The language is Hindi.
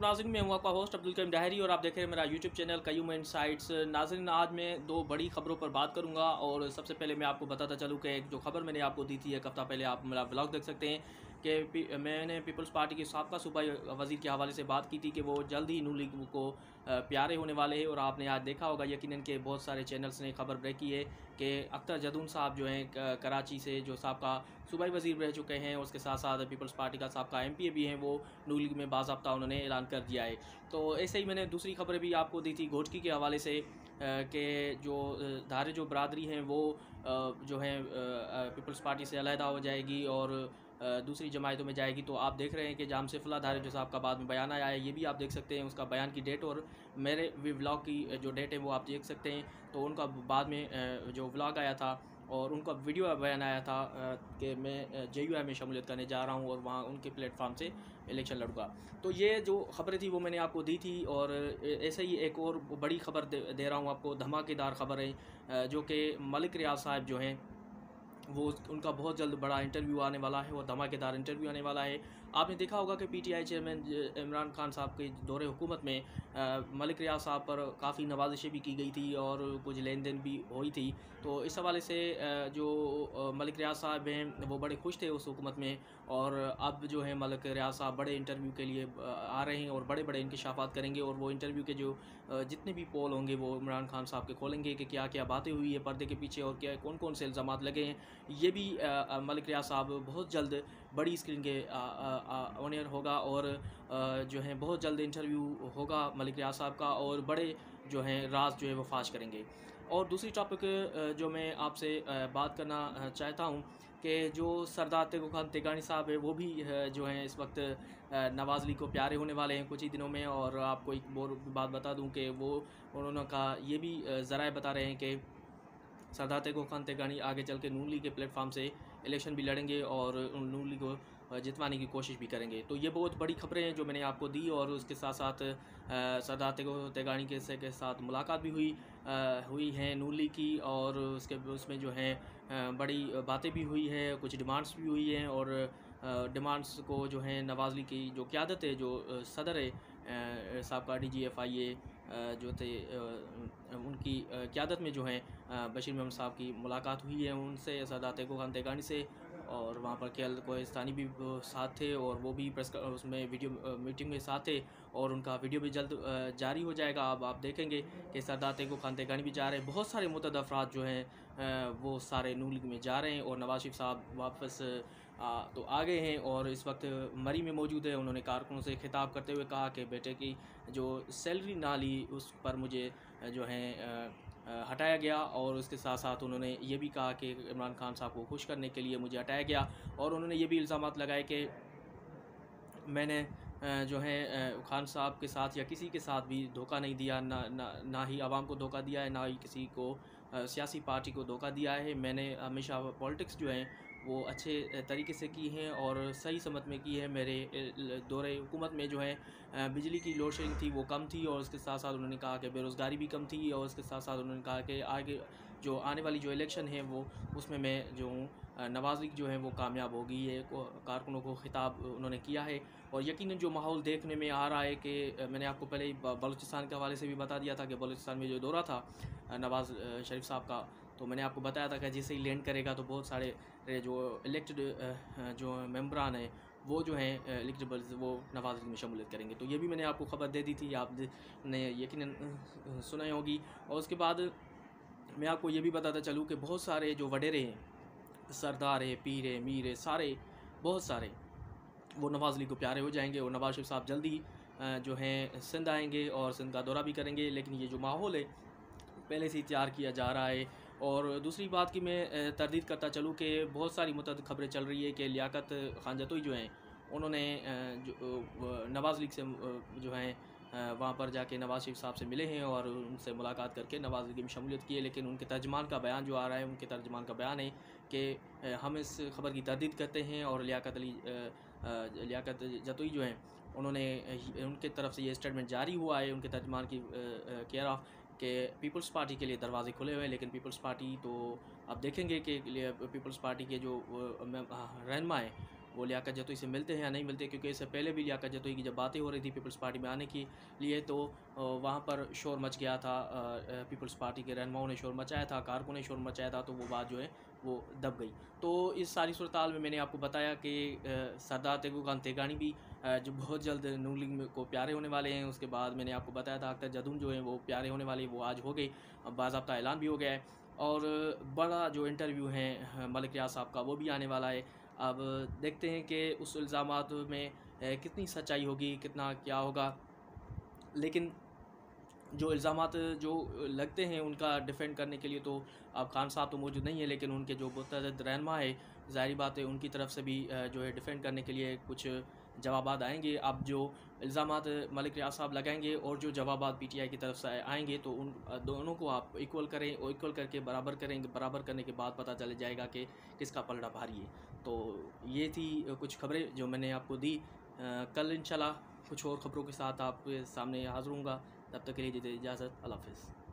वालेकुम नाज़रीन, मैं हूं आपका होस्ट अब्दुल करीम डाहरी और आप देख रहे हैं मेरा यूट्यूब चैनल कयूम इनसाइट्स। नाज़रीन, आज मैं दो बड़ी खबरों पर बात करूंगा और सबसे पहले मैं आपको बताता चलूं कि एक जो खबर मैंने आपको दी थी एक हफ़्ता पहले, आप मेरा ब्लॉग देख सकते हैं कि मैंने पीपल्स पार्टी के साबका सूबाई वज़ीर के हवाले से बात की थी कि वो जल्द ही नून लीग को प्यारे होने वाले हैं। और आपने आज देखा होगा यकीनन के बहुत सारे चैनल्स ने खबर ब्रेक की है कि अख्तर जदून साहब जो हैं कराची से, जो साबका सूबाई वज़ीर रह चुके हैं, उसके साथ साथ पीपल्स पार्टी का साबका MPA भी हैं, वो नून लीग में बाज़ाब्ता उन्होंने ऐलान कर दिया है। तो ऐसे ही मैंने दूसरी खबरें भी आपको दी थी घोटकी के हवाले से कि जो धारे जो बरादरी हैं वो जो है पीपल्स पार्टी से अलहदा हो जाएगी और दूसरी जमायतों में जाएगी। तो आप देख रहे हैं कि जाम सिफला धारे जो साहब का बाद में बयान आया है, ये भी आप देख सकते हैं, उसका बयान की डेट और मेरे व्लॉग की जो डेट है वो आप देख सकते हैं। तो उनका बाद में जो व्लॉग आया था और उनका वीडियो बयान आया था कि मैं JUI में शमूलियत करने जा रहा हूं और वहां उनके प्लेटफॉर्म से इलेक्शन लड़ूंगा। तो ये जो खबरें थी वो मैंने आपको दी थी और ऐसे ही एक और बड़ी खबर दे रहा हूं आपको, धमाकेदार खबर है जो कि मलिक रियाज साहब जो हैं वो उनका बहुत जल्द बड़ा इंटरव्यू आने वाला है और धमाकेदार इंटरव्यू आने वाला है। आपने देखा होगा कि PTI चेयरमैन इमरान खान साहब के दौरे हुकूमत में मलिक रियाज साहब पर काफ़ी नवाजिशें भी की गई थी और कुछ लेन देन भी हुई थी। तो इस हवाले से जो मलिक रियाज साहब हैं वो बड़े खुश थे उस हुकूमत में और अब जो है मलिक रियाज साहब बड़े इंटरव्यू के लिए आ रहे हैं और बड़े बड़े इंकशाफात करेंगे और वो इंटरव्यू के जो जितने भी पोल होंगे वो इमरान खान साहब के खोलेंगे कि क्या क्या बातें हुई है पर्दे के पीछे और क्या कौन कौन से इल्ज़ामात लगे हैं। ये भी मलिक रियाज साहब बहुत जल्द बड़ी स्क्रीन के ऑनियर होगा और जो है बहुत जल्द इंटरव्यू होगा मलिक रियाज साहब का और बड़े जो हैं राज जो है वो फाश करेंगे। और दूसरी टॉपिक जो मैं आपसे बात करना चाहता हूँ कि जो सरदार तेगो खान तेगानी साहब है वो भी जो हैं इस वक्त नवाज़ लीग को प्यारे होने वाले हैं कुछ ही दिनों में। और आपको एक और बात बता दूं कि वो उन्होंने कहा, ये भी ज़राए बता रहे हैं कि सरदार तेगो खान तेगानी आगे चल के नून लीग के प्लेटफॉर्म से इलेक्शन भी लड़ेंगे और नून लीग को जितवाने की कोशिश भी करेंगे। तो ये बहुत बड़ी खबरें हैं जो मैंने आपको दी और उसके साथ साथ सरदार तेगो तेगानी के साथ मुलाकात भी हुई है नून लीग की और उसमें जो है बड़ी बातें भी हुई है, कुछ डिमांड्स भी हुई हैं और डिमांड्स को जो है नवाज़ लीग की जो क़यादत है, जो सदर है साबका DGFIA जो थे उनकी क़यादत में जो है बशीर मेमन साहब की मुलाकात हुई है उनसे, सरदार तेगो खान तेगानी से। और वहाँ पर KL कोहिस्तानी भी साथ थे और वो भी उसमें वीडियो मीटिंग में साथ थे और उनका वीडियो भी जल्द जारी हो जाएगा। अब आप देखेंगे कि सरदार तेगो खान तेगानी भी जा रहे हैं, बहुत सारे मुतअद्दिद अफराद जो हैं वो सारे नून लीग में जा रहे हैं और नवाज शरीफ साहब वापस तो आ गए हैं और इस वक्त मरी में मौजूद है। उन्होंने कारकुनों से खिताब करते हुए कहा कि बेटे की जो सैलरी ना ली उस पर मुझे जो है हटाया गया और उसके साथ साथ उन्होंने ये भी कहा कि इमरान खान साहब को खुश करने के लिए मुझे हटाया गया। और उन्होंने ये भी इल्ज़ामात लगाए कि मैंने जो है खान साहब के साथ या किसी के साथ भी धोखा नहीं दिया, ना ही आवाम को धोखा दिया है, ना ही किसी को सियासी पार्टी को धोखा दिया है। मैंने हमेशा पॉलिटिक्स जो है वो अच्छे तरीके से की हैं और सही समत में की है। मेरे दौरे हुकूमत में जो है बिजली की लोड शेडिंग थी वो कम थी और उसके साथ साथ उन्होंने कहा कि बेरोज़गारी भी कम थी और उसके साथ साथ उन्होंने कहा कि आगे जो आने वाली जो इलेक्शन है वो उसमें मैं जो हूँ नवाज़ लीग जो है वो कामयाब होगी। ये कारकुनों को खिताब उन्होंने किया है और यकीनन जो माहौल देखने में आ रहा है कि मैंने आपको पहले ही बलूचिस्तान के हवाले से भी बता दिया था कि बलूचिस्तान में जो दौरा था नवाज़ शरीफ साहब का, तो मैंने आपको बताया था कि जैसे ही लैंड करेगा तो बहुत सारे जो इलेक्टेड जो मेंबरान हैं वो जो हैं इलेक्टेबल्स वो नवाज़ लीग में शमूलियत करेंगे। तो ये भी मैंने आपको खबर दे दी थी, आपने यकीनन सुनाई होगी। और उसके बाद मैं आपको ये भी बताता चलूँ कि बहुत सारे जो वडेरे हैं, सरदार है, पीर है, मीर है, सारे बहुत सारे वो नवाज़ लीग को प्यारे हो जाएंगे और नवाज शरीफ साहब जल्दी जो हैं सिंध आएंगे और सिंध का दौरा भी करेंगे। लेकिन ये जो माहौल है पहले से ही तैयार किया जा रहा है। और दूसरी बात की मैं तरदीद करता चलूँ कि बहुत सारी मुतअद्दिद खबरें चल रही है कि लियाकत खान जतोई जो हैं उन्होंने जो नवाज़ लीग से जो हैं वहाँ पर जाके नवाज़ शरीफ साहब से मिले हैं और उनसे मुलाकात करके नवाज़ लीग में शमूलियत की है। लेकिन उनके तर्जमान का बयान जो आ रहा है, उनके तर्जमान का बयान है कि हम इस खबर की तरदीद करते हैं और लियाकत जतोई जो हैं उन्होंने उनके तरफ से ये स्टेटमेंट जारी हुआ है उनके तर्जमान की केयर ऑफ कि पीपल्स पार्टी के लिए दरवाजे खुले हुए हैं। लेकिन पीपल्स पार्टी तो आप देखेंगे कि पीपल्स पार्टी के जो रहनुमा हैं वो लियाकत जतोई से मिलते हैं या नहीं मिलते, क्योंकि इससे पहले भी लियाकत जतोई की जब बातें हो रही थी पीपल्स पार्टी में आने के लिए तो वहाँ पर शोर मच गया था। पीपल्स पार्टी के रहनुमाओं ने शोर मचाया था, कारकुनों ने शोर मचाया था, तो वो बात जो है वो दब गई। तो इस सारी सूरत हाल में मैंने आपको बताया कि सरदार तेगू खान तेगानी भी जो बहुत जल्द नून लीग को प्यारे होने वाले हैं। उसके बाद मैंने आपको बताया था अख्तर जदून जो हैं वो प्यारे होने वाले, वो आज हो गए, बाज़ाब्ता ऐलान भी हो गया है। और बड़ा जो इंटरव्यू है मलिक रियाज साहब का वो भी आने वाला है। अब देखते हैं कि उस इल्ज़ामात में कितनी सच्चाई होगी, कितना क्या होगा। लेकिन जो इल्ज़ामात जो लगते हैं उनका डिफ़ेंड करने के लिए तो अब खान साहब तो मौजूद नहीं है, लेकिन उनके जो मुतअद्दिद रहनुमा है, ज़ाहिर बात है उनकी तरफ से भी जो है डिफ़ेंड करने के लिए कुछ जवाबात आएंगे। अब जो इल्ज़ामात मलिक रियाज साहब लगाएंगे और जो जवाबात पीटीआई की तरफ से आएंगे तो उन दोनों को आप इक्वल करें और इक्वल करके बराबर करेंगे। बराबर करने के बाद पता चल जाएगा कि किसका पलड़ा भारी है। तो ये थी कुछ खबरें जो मैंने आपको दी। कल इंशाल्लाह कुछ और ख़बरों के साथ आपके सामने हाज़िर होऊंगा। तब तक के लिए दीजिए इजाज़त। अल्लाह हाफ़िज़।